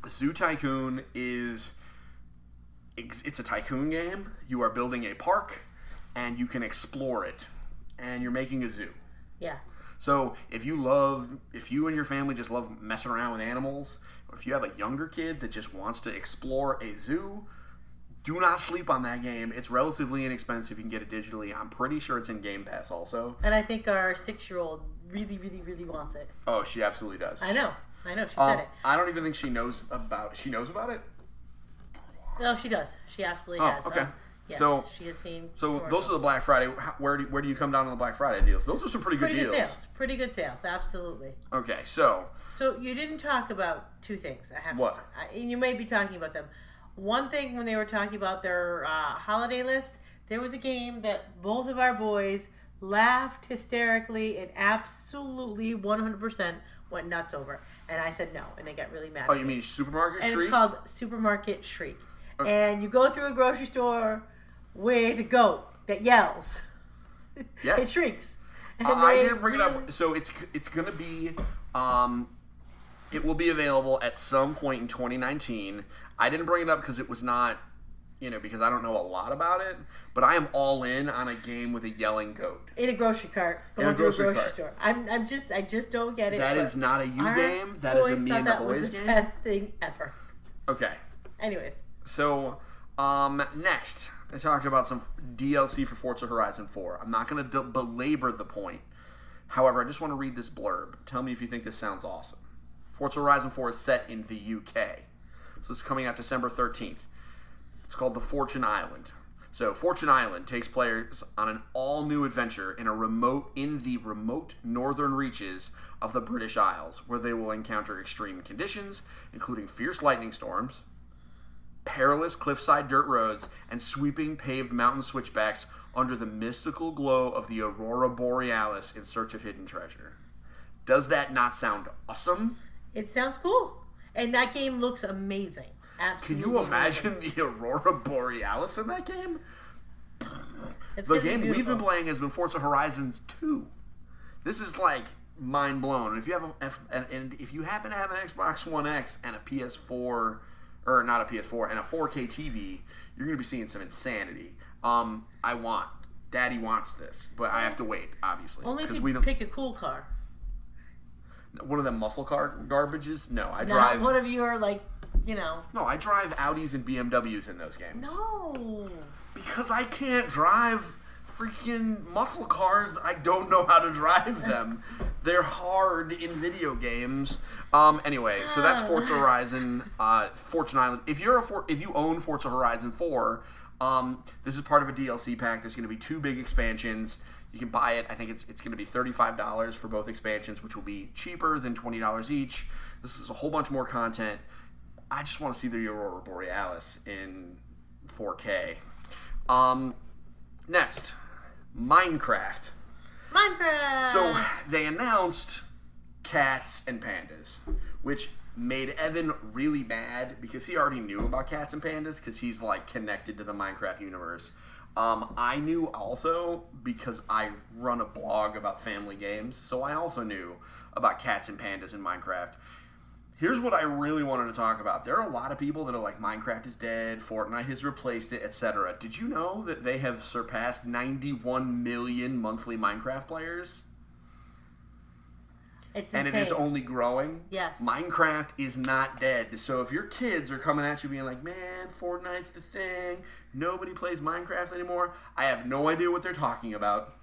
Zoo Tycoon is... It's a tycoon game. You are building a park, and you can explore it. And you're making a zoo. Yeah. So if you and your family just love messing around with animals, or if you have a younger kid that just wants to explore a zoo, do not sleep on that game. It's relatively inexpensive. You can get it digitally. I'm pretty sure it's in Game Pass also. And I think our 6-year-old really, really, really wants it. Oh, she absolutely does. I know. She said it. I don't even think she knows about it. She knows about it? No, she does. She absolutely has. Okay. Yes, so she has seen. So those are the Black Friday. Where do you come down on the Black Friday deals? Those are some pretty good deals. Sales. Pretty good sales. Absolutely. Okay, so you didn't talk about two things. What? And you may be talking about them. One thing, when they were talking about their holiday list, there was a game that both of our boys laughed hysterically and absolutely 100% went nuts over. And I said no, and they got really mad. Oh, you mean Supermarket Shriek? And it's called Supermarket Shriek. Okay. And you go through a grocery store with a goat that yells. Yeah. It shrieks. I didn't bring it up. So it's going to be... it will be available at some point in 2019. I didn't bring it up because it was not... because I don't know a lot about it. But I am all in on a game with a yelling goat. In a grocery cart. Going through a grocery store. I just don't get it. That is not a you game. That is a me and the boys game. That was the best thing ever. Okay. Anyways. So, next, I talked about some DLC for Forza Horizon 4. I'm not going to belabor the point. However, I just want to read this blurb. Tell me if you think this sounds awesome. Forza Horizon 4 is set in the UK. So it's coming out December 13th. It's called The Fortune Island. So Fortune Island takes players on an all-new adventure in the remote northern reaches of the British Isles, where they will encounter extreme conditions, including fierce lightning storms, perilous cliffside dirt roads, and sweeping paved mountain switchbacks under the mystical glow of the Aurora Borealis in search of hidden treasure. Does that not sound awesome? It sounds cool. And that game looks amazing. Absolutely. Can you imagine the Aurora Borealis in that game? The game we've been playing has been Forza Horizons 2. This is like mind blown. And if you happen to have an Xbox One X and a PS4, or not a PS4, and a 4K TV, you're going to be seeing some insanity. Daddy wants this, but I have to wait, obviously. Only if you pick a cool car. One of them muscle car garbages? No, I Not drive... one of your, No, I drive Audis and BMWs in those games. No. Because I can't drive freaking muscle cars. I don't know how to drive them. They're hard in video games. Anyway, so that's Forza Horizon, Fortune Island. If you own Forza Horizon 4, this is part of a DLC pack. There's going to be 2 big expansions. You can buy it. I think it's going to be $35 for both expansions, which will be cheaper than $20 each. This is a whole bunch more content. I just want to see the Aurora Borealis in 4K. Next, Minecraft. So they announced Cats and Pandas, which made Evan really mad because he already knew about Cats and Pandas because he's connected to the Minecraft universe. I knew also because I run a blog about family games, so I also knew about Cats and Pandas in Minecraft. Here's what I really wanted to talk about. There are a lot of people that are like, Minecraft is dead, Fortnite has replaced it, etc. Did you know that they have surpassed 91 million monthly Minecraft players? It's and insane. It is only growing. Yes. Minecraft is not dead. So if your kids are coming at you being like, man, Fortnite's the thing, nobody plays Minecraft anymore, I have no idea what they're talking about.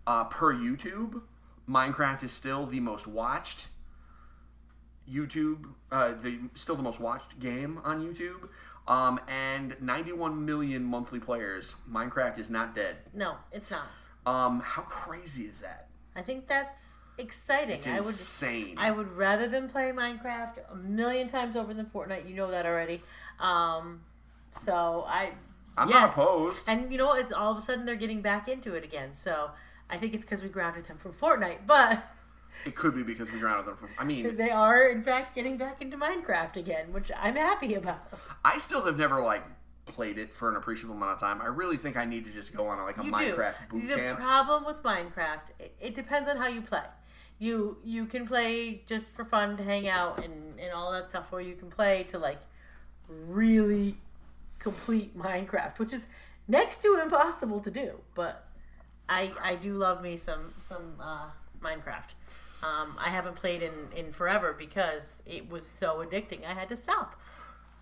Per YouTube, Minecraft is still the most watched still the most watched game on YouTube. And 91 million monthly players. Minecraft is not dead. No, it's not. How crazy is that? I think that's exciting. It's insane. I would rather them play Minecraft a million times over than Fortnite. You know that already. I'm not opposed. And it's all of a sudden they're getting back into it again. So I think it's because we grounded them from Fortnite, but it could be because we grounded them from... they are, in fact, getting back into Minecraft again, which I'm happy about. I still have never, played it for an appreciable amount of time. I really think I need to just go on a You Minecraft do. boot The camp. problem with Minecraft, it depends on how you play. You can play just for fun to hang out and all that stuff, or you can play to like really complete Minecraft, which is next to impossible to do. But I do love me some Minecraft. I haven't played in forever because it was so addicting. I had to stop.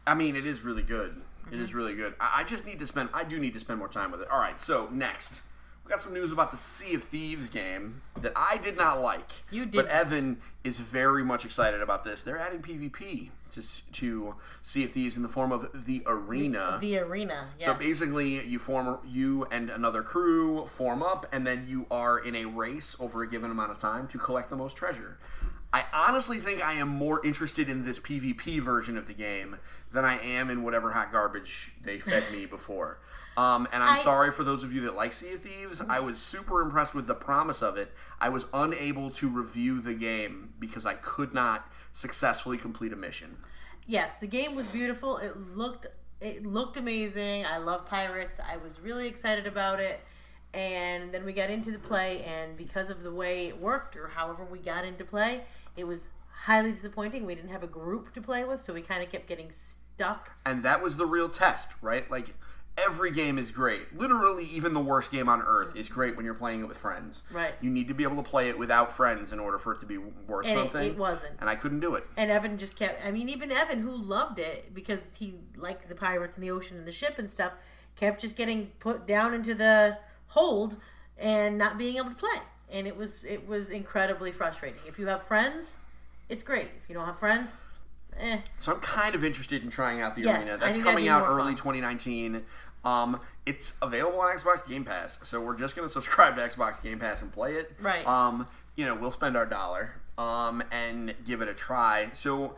I mean, it is really good. It is really good. I do need to spend more time with it. All right, so next. We got some news about the Sea of Thieves game that I did not like. You did. But Evan is very much excited about this. They're adding PvP to Sea of Thieves in the form of the arena. The arena, yes. So basically, you and another crew form up, and then you are in a race over a given amount of time to collect the most treasure. I honestly think I am more interested in this PvP version of the game than I am in whatever hot garbage they fed me before. And I'm sorry for those of you that like Sea of Thieves. I was super impressed with the promise of it. I was unable to review the game because I could not successfully complete a mission. Yes, the game was beautiful. It looked amazing. I love pirates. I was really excited about it. And then we got into the play, and because of the way it worked, or however we got into play, it was highly disappointing. We didn't have a group to play with, so we kind of kept getting stuck. And that was the real test, right? Like, every game is great. Literally, even the worst game on earth is great when you're playing it with friends. Right. You need to be able to play it without friends in order for it to be worth something. It wasn't. And I couldn't do it. And Evan just kept... I mean, even Evan, who loved it because he liked the pirates and the ocean and the ship and stuff, kept just getting put down into the hold and not being able to play. And it was incredibly frustrating. If you have friends, it's great. If you don't have friends... So I'm kind of interested in trying out the Yes, arena. I That's think coming that'd be out more early fun. 2019. It's available on Xbox Game Pass, so we're just going to subscribe to Xbox Game Pass and play it. Right. We'll spend our dollar and give it a try. So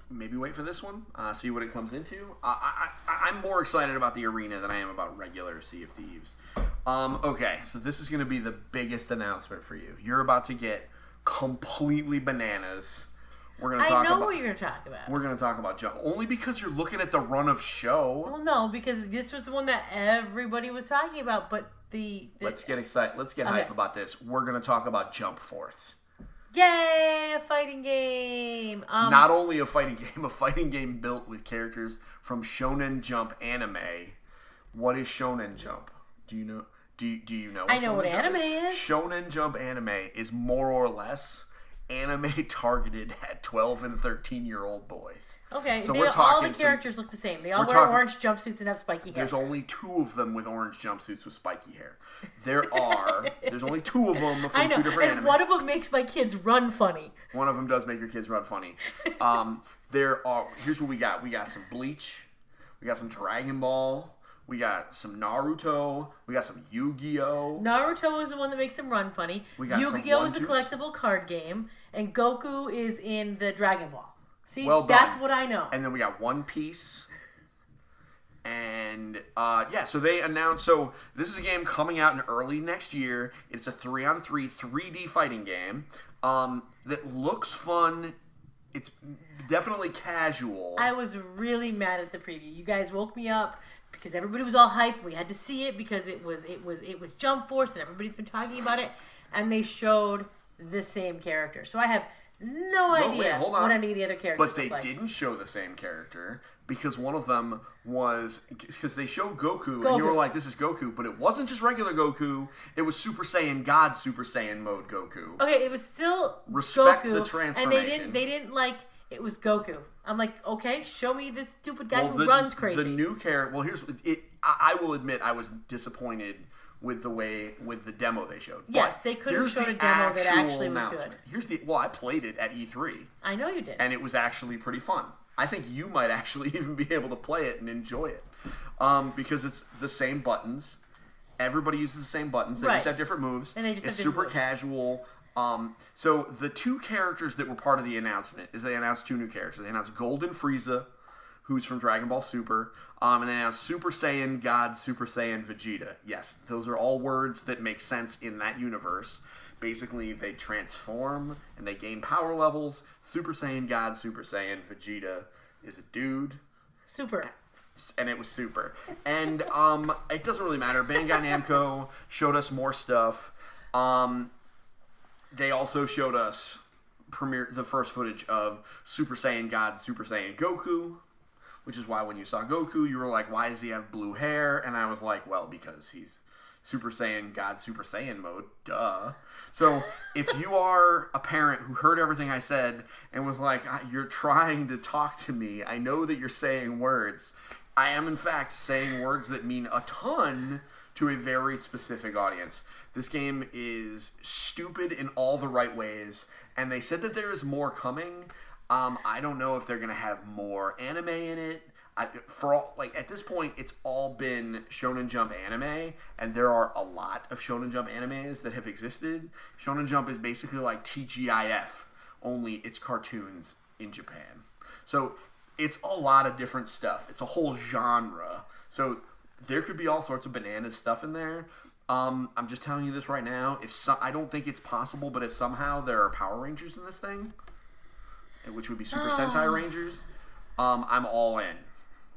maybe wait for this one, see what it comes into. I'm more excited about the arena than I am about regular Sea of Thieves. Okay, so this is going to be the biggest announcement for you. You're about to get completely bananas. We're going to talk about. what you're going to talk about. We're going to talk about Jump. Only because you're looking at the run of show. Well, no, because this was the one that everybody was talking about, but Let's get excited. Let's get hype about this. We're going to talk about Jump Force. Yay, a fighting game. Not only a fighting game built with characters from Shonen Jump anime. What is Shonen Jump? Do you know? Do you know? I know what Jump anime is. Shonen Jump anime is more or less anime targeted at 12 and 13-year-old boys. Okay, So all the characters look the same. They all wear orange jumpsuits and have spiky hair. There's only 2 of them with orange jumpsuits with spiky hair. There's only 2 of them from 2 different and anime. one of them makes my kids run funny. One of them does make your kids run funny. Here's what we got. We got some Bleach. We got some Dragon Ball. We got some Naruto. We got some Yu-Gi-Oh! Naruto is the one that makes them run funny. We got some Yu-Gi-Oh! is a One-Juice. collectible card game, and Goku is in the Dragon Ball. See, Well done. that's what I know. And then we got One Piece. And, so they announced... So, this is a game coming out in early next year. It's a 3-on-3 3D fighting game that looks fun. It's definitely casual. I was really mad at the preview. You guys woke me up because everybody was all hyped. We had to see it because it was Jump Force and everybody's been talking about it. And they showed the same character. So I have no idea hold on. what any of the other characters But they look like. didn't show the same character because one of them was... Because they showed Goku, and you were like, this is Goku. But it wasn't just regular Goku. It was Super Saiyan God Super Saiyan mode Goku. Okay, it was still Respect Goku, the transformation. and they didn't like it was Goku. I'm like, okay, show me this stupid guy who runs crazy. The new character... Well, here's... I will admit I was disappointed with the demo they showed. Yes, But they could have here's showed the a demo that actual actually was announcement. good. I played it at E3. I know you did. And it was actually pretty fun. I think you might actually even be able to play it and enjoy it. Because it's the same buttons. Everybody uses the same buttons. They Right. just have different moves. And they just it's have super different casual. So the 2 characters that were part of the announcement is they announced 2 new characters. They announced Golden Frieza, who's from Dragon Ball Super, and they announced Super Saiyan God Super Saiyan Vegeta. Yes, those are all words that make sense in that universe. Basically, they transform and they gain power levels. Super Saiyan God Super Saiyan Vegeta is a dude. Super. and it was super. And it doesn't really matter. Bandai Namco showed us more stuff. They also showed us the first footage of Super Saiyan God, Super Saiyan Goku, which is why when you saw Goku, you were like, why does he have blue hair? And I was like, well, because he's Super Saiyan God, Super Saiyan mode. Duh. So if you are a parent who heard everything I said and was like, you're trying to talk to me, I know that you're saying words. I am, in fact, saying words that mean a ton to a very specific audience. This game is stupid in all the right ways, and they said that there is more coming. I don't know if they're going to have more anime in it. At this point, it's all been Shonen Jump anime, and there are a lot of Shonen Jump animes that have existed. Shonen Jump is basically like TGIF, only it's cartoons in Japan. So it's a lot of different stuff. It's a whole genre. So there could be all sorts of bananas stuff in there. I'm just telling you this right now. I don't think it's possible, but if somehow there are Power Rangers in this thing, which would be Super Sentai Rangers, I'm all in.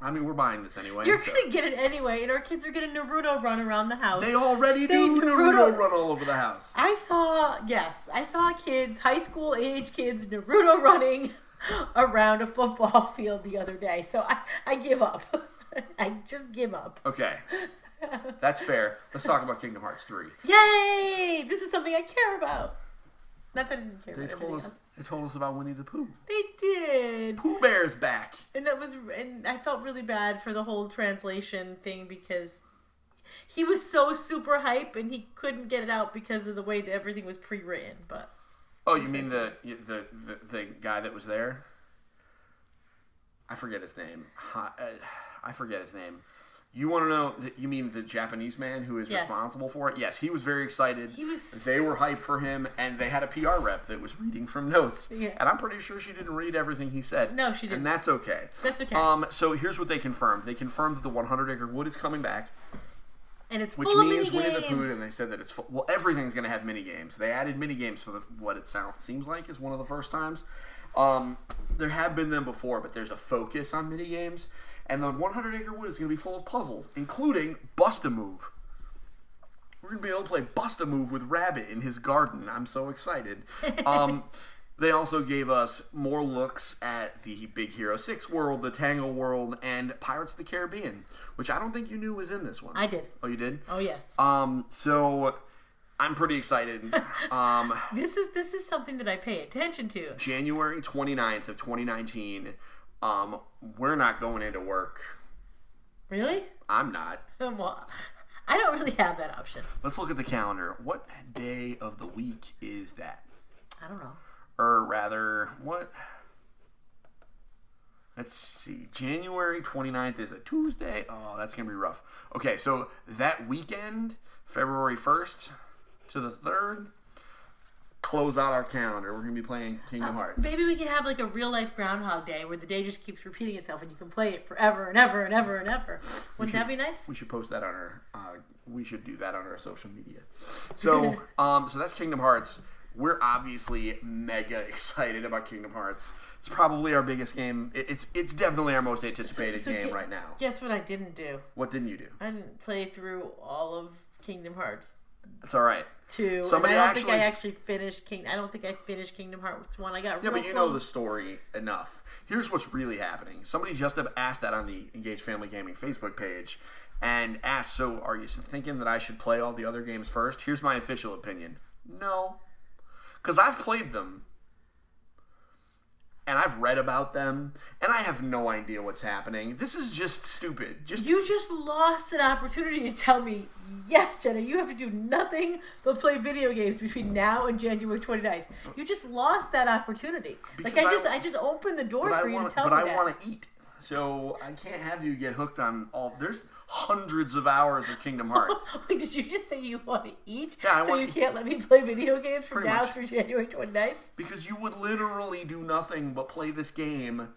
I mean, we're buying this anyway. You're going to get it anyway, and our kids are going to Naruto run around the house. They already do Naruto run all over the house. I saw kids, high school age kids, Naruto running around a football field the other day. So I give up. I just give up. Okay. That's fair. Let's talk about Kingdom Hearts 3. Yay! This is something I care about. Not that I didn't care about everything else. They told us about Winnie the Pooh. They did. Pooh Bear's back. And I felt really bad for the whole translation thing because he was so super hype and he couldn't get it out because of the way that everything was pre-written. But oh, you mean the guy that was there? I forget his name. You want to know? You mean the Japanese man who is responsible for it? Yes, he was very excited. They were hyped for him, and they had a PR rep that was reading from notes. Yeah. And I'm pretty sure she didn't read everything he said. No, she didn't. And that's okay. That's okay. So here's what they confirmed. They confirmed that the 100-acre wood is coming back. And it's which full of means mini Winnie the games. Pooh, and they said that it's full. Well, everything's going to have mini games. They added mini games for what it seems like is one of the first times. There have been them before, but there's a focus on mini games. And the 100-acre wood is going to be full of puzzles, including Bust-A-Move. We're going to be able to play Bust-A-Move with Rabbit in his garden. I'm so excited. They also gave us more looks at the Big Hero 6 world, the Tangle world, and Pirates of the Caribbean, which I don't think you knew was in this one. I did. Oh, you did? Oh, yes. So I'm pretty excited. This is something that I pay attention to. January 29th of 2019. We're not going into work. Really? I'm not. Well, I don't really have that option. Let's look at the calendar. What day of the week is that? I don't know. Or rather, what? Let's see. January 29th is a Tuesday. Oh, that's going to be rough. Okay, so that weekend, February 1st to the 3rd, close out our calendar. We're going to be playing Kingdom Hearts. Maybe we can have like a real-life Groundhog Day where the day just keeps repeating itself and you can play it forever and ever and ever and ever. Wouldn't that be nice? We should post that on our... we should do that on our social media. So, so that's Kingdom Hearts. We're obviously mega excited about Kingdom Hearts. It's probably our biggest game. It's definitely our most anticipated game right now. Guess what I didn't do? What didn't you do? I didn't play through all of Kingdom Hearts. That's all right. 2. Somebody and I don't think I actually finished I don't think I finished Kingdom Hearts 1. I got real but you close. know the story enough. Here's what's really happening. Somebody just asked that on the Engaged Family Gaming Facebook page and asked, so are you thinking that I should play all the other games first? Here's my official opinion. No. Because I've played them, and I've read about them, and I have no idea what's happening. This is just stupid. You just lost an opportunity to tell me, yes, Jenna, you have to do nothing but play video games between now and January 29th. You just lost that opportunity. Because I just opened the door for you to tell me that. But I want to eat. So I can't have you get hooked on all... There's hundreds of hours of Kingdom Hearts. Wait, did you just say you want to eat? Yeah, so you can't let me play video games from now through January 29th? Because you would literally do nothing but play this game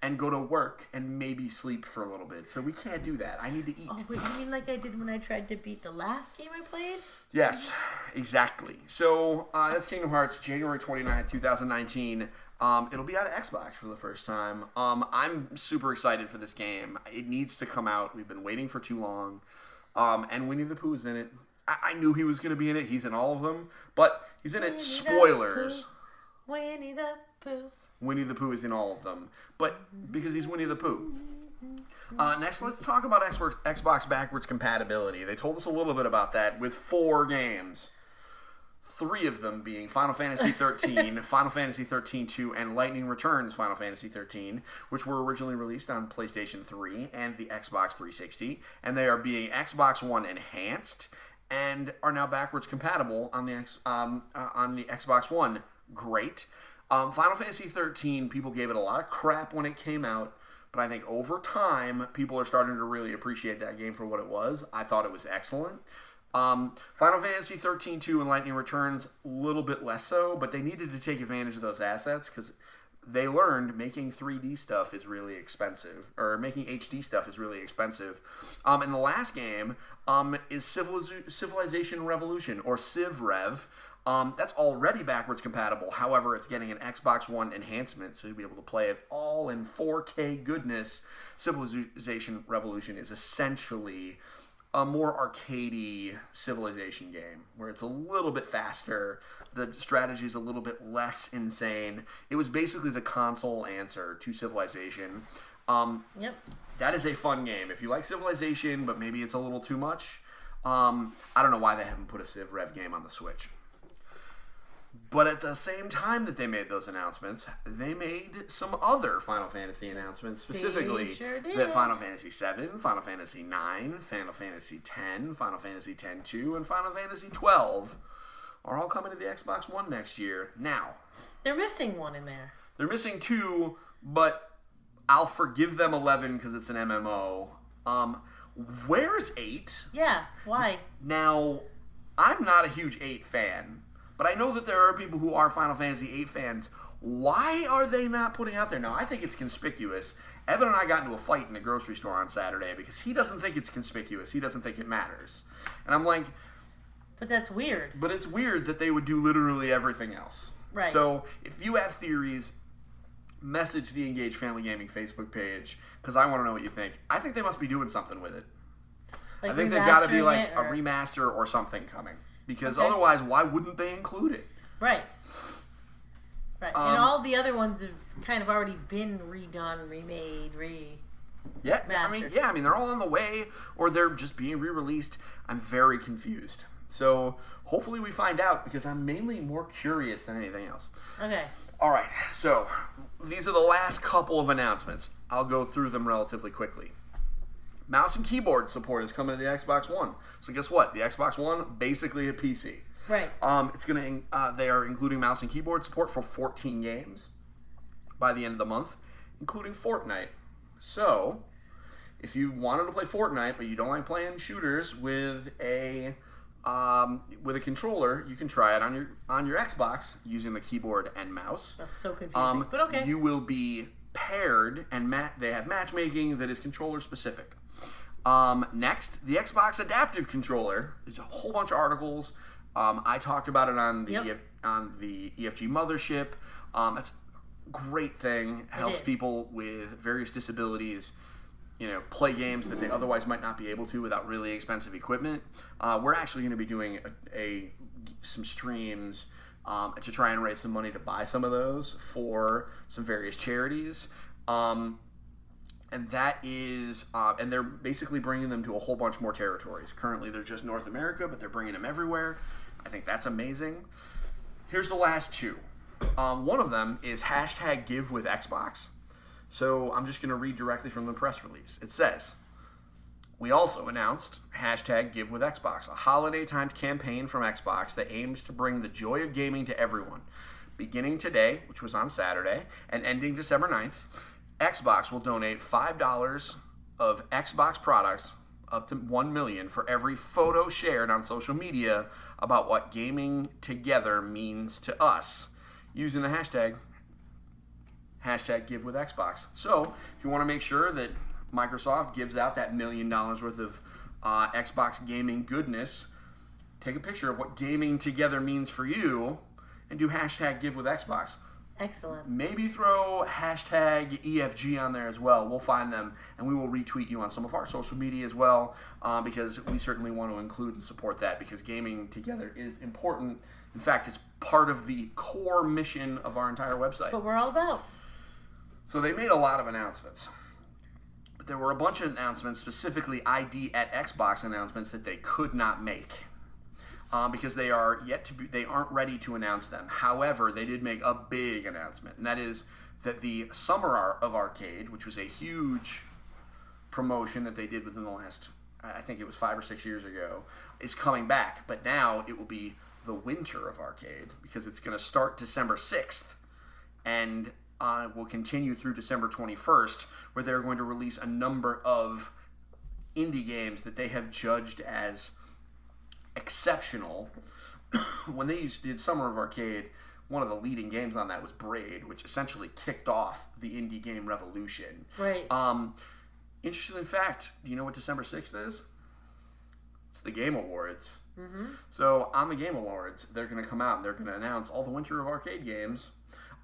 and go to work and maybe sleep for a little bit. So we can't do that. I need to eat. Oh, wait, you mean like I did when I tried to beat the last game I played? Yes, exactly. So that's Kingdom Hearts, January 29th, 2019. It'll be out of Xbox for the first time. I'm super excited for this game. It needs to come out. We've been waiting for too long. And Winnie the Pooh's in it. I knew he was going to be in it. He's in all of them. But he's in it. Spoilers. Winnie the Pooh. Winnie the Pooh is in all of them. But because he's Winnie the Pooh. Next, let's talk about Xbox backwards compatibility. They told us a little bit about that with 4 games. 3 of them being Final Fantasy XIII, Final Fantasy XIII 2, and Lightning Returns Final Fantasy XIII, which were originally released on PlayStation 3 and the Xbox 360, and they are being Xbox One enhanced and are now backwards compatible on the Xbox One. Great. Final Fantasy XIII, people gave it a lot of crap when it came out, but I think over time, people are starting to really appreciate that game for what it was. I thought it was excellent. Final Fantasy XIII 2 and Lightning Returns, a little bit less so, but they needed to take advantage of those assets because they learned making 3D stuff is really expensive, or making HD stuff is really expensive. And the last game is Civilization Revolution, or Civ Rev. That's already backwards compatible. However, it's getting an Xbox One enhancement, so you'll be able to play it all in 4K goodness. Civilization Revolution is essentially a more arcadey Civilization game where it's a little bit faster, the strategy is a little bit less insane. It was basically the console answer to Civilization. Yep. That is a fun game. If you like Civilization, but maybe it's a little too much, I don't know why they haven't put a Civ Rev game on the Switch. But at the same time that they made those announcements, they made some other Final Fantasy announcements, specifically that Final Fantasy VII, Final Fantasy IX, Final Fantasy X, Final Fantasy X-2, and Final Fantasy XII are all coming to the Xbox One next year. Now, they're missing one in there. They're missing 2, but I'll forgive them 11 because it's an MMO. Where's 8? Yeah, why? Now, I'm not a huge 8 fan. But I know that there are people who are Final Fantasy VIII fans. Why are they not putting out there? Now, I think it's conspicuous. Evan and I got into a fight in the grocery store on Saturday because he doesn't think it's conspicuous. He doesn't think it matters. And I'm like... But that's weird. But it's weird that they would do literally everything else. Right. So, if you have theories, message the Engage Family Gaming Facebook page because I want to know what you think. I think they must be doing something with it. Like I think they've got to be like or... a remaster or something coming. Because otherwise, why wouldn't they include it? Right. Right. And all the other ones have kind of already been redone, remade, mastered. I mean, they're all on the way, or they're just being re-released. I'm very confused. So hopefully we find out, because I'm mainly more curious than anything else. Okay. All right. So these are the last couple of announcements. I'll go through them relatively quickly. Mouse and keyboard support is coming to the Xbox One. So guess what? The Xbox One, basically a PC. Right. It's gonna. They are including mouse and keyboard support for 14 games by the end of the month, including Fortnite. So, if you wanted to play Fortnite but you don't like playing shooters with a controller, you can try it on your Xbox using the keyboard and mouse. That's so confusing. But okay. You will be paired, and they have matchmaking that is controller specific. Next, the Xbox Adaptive Controller. There's a whole bunch of articles. I talked about it on the EFG Mothership. It's a great thing. It helps people with various disabilities, play games that they otherwise might not be able to without really expensive equipment. We're actually going to be doing some streams to try and raise some money to buy some of those for some various charities. And that is, and they're basically bringing them to a whole bunch more territories. Currently, they're just North America, but they're bringing them everywhere. I think that's amazing. Here's the last 2. One of them is #GiveWithXbox. So I'm just going to read directly from the press release. It says, we also announced #GiveWithXbox, a holiday-timed campaign from Xbox that aims to bring the joy of gaming to everyone. Beginning today, which was on Saturday, and ending December 9th, Xbox will donate $5 of Xbox products up to 1 million for every photo shared on social media about what gaming together means to us using the hashtag #GiveWithXbox. So, if you want to make sure that Microsoft gives out that $1 million worth of Xbox gaming goodness, take a picture of what gaming together means for you and do #GiveWithXbox. Excellent. Maybe throw hashtag EFG on there as well. We'll find them, and we will retweet you on some of our social media as well, because we certainly want to include and support that, because gaming together is important. In fact, it's part of the core mission of our entire website. That's what we're all about. So they made a lot of announcements. But there were a bunch of announcements, specifically ID at Xbox announcements, that they could not make. Because they aren't ready to announce them. However, they did make a big announcement, and that is that the Summer of Arcade, which was a huge promotion that they did within the last, I think it was 5 or 6 years ago, is coming back. But now it will be the Winter of Arcade, because it's going to start December 6th, and will continue through December 21st, where they're going to release a number of indie games that they have judged as exceptional. When they did Summer of Arcade, one of the leading games on that was Braid, which essentially kicked off the indie game revolution. Right. Interesting fact, do you know what December 6th is? It's the Game Awards. Mm-hmm. So on the Game Awards, they're going to come out and they're going to announce all the Winter of Arcade games.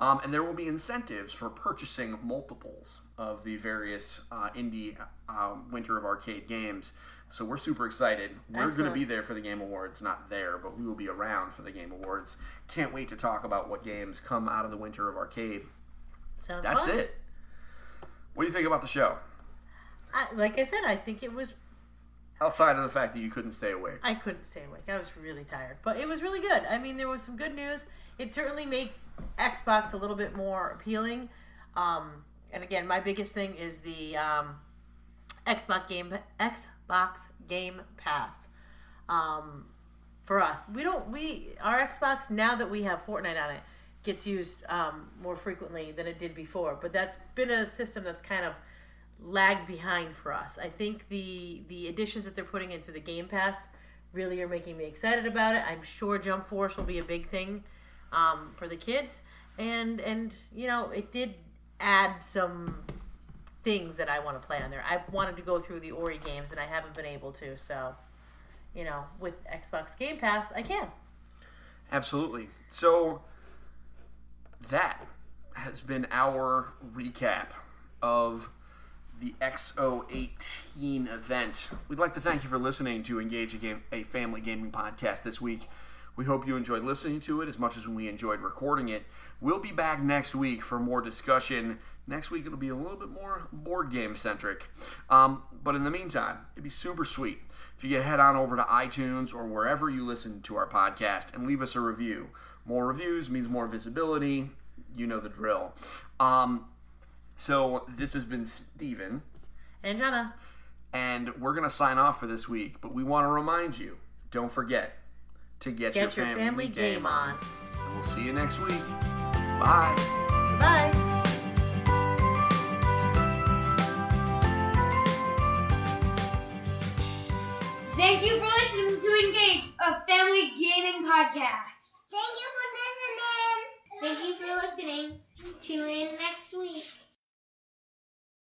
And there will be incentives for purchasing multiples of the various indie Winter of Arcade games. So we're super excited. We're going to be there for the Game Awards. Not there, but we will be around for the Game Awards. Can't wait to talk about what games come out of the Winter of Arcade. Sounds That's fun. it. What do you think about the show? Like I said, I think it was... Outside of the fact that you couldn't stay awake. I couldn't stay awake. I was really tired. But it was really good. I mean, there was some good news. It certainly made Xbox a little bit more appealing. And again, my biggest thing is the Xbox Game Pass. For us, our Xbox, now that we have Fortnite on it, gets used more frequently than it did before. But that's been a system that's kind of lagged behind for us. I think the additions that they're putting into the Game Pass really are making me excited about it. I'm sure Jump Force will be a big thing for the kids, and you know, it did add some things that I want to play on there. I wanted to go through the Ori games, and I haven't been able to. So, you know, with Xbox Game Pass, I can. Absolutely. So that has been our recap of the X018 event. We'd like to thank you for listening to Engage a Family Gaming Podcast this week. We hope you enjoyed listening to it as much as we enjoyed recording it. We'll be back next week for more discussion. Next week it'll be a little bit more board game centric. But in the meantime, it'd be super sweet if you could head on over to iTunes or wherever you listen to our podcast and leave us a review. More reviews means more visibility. You know the drill. So this has been Steven. And Jenna. And we're going to sign off for this week. But we want to remind you, don't forget to get your family game on. And we'll see you next week. Bye. Bye. Thank you for listening to Engage, a family gaming podcast. Thank you for listening. Tune in next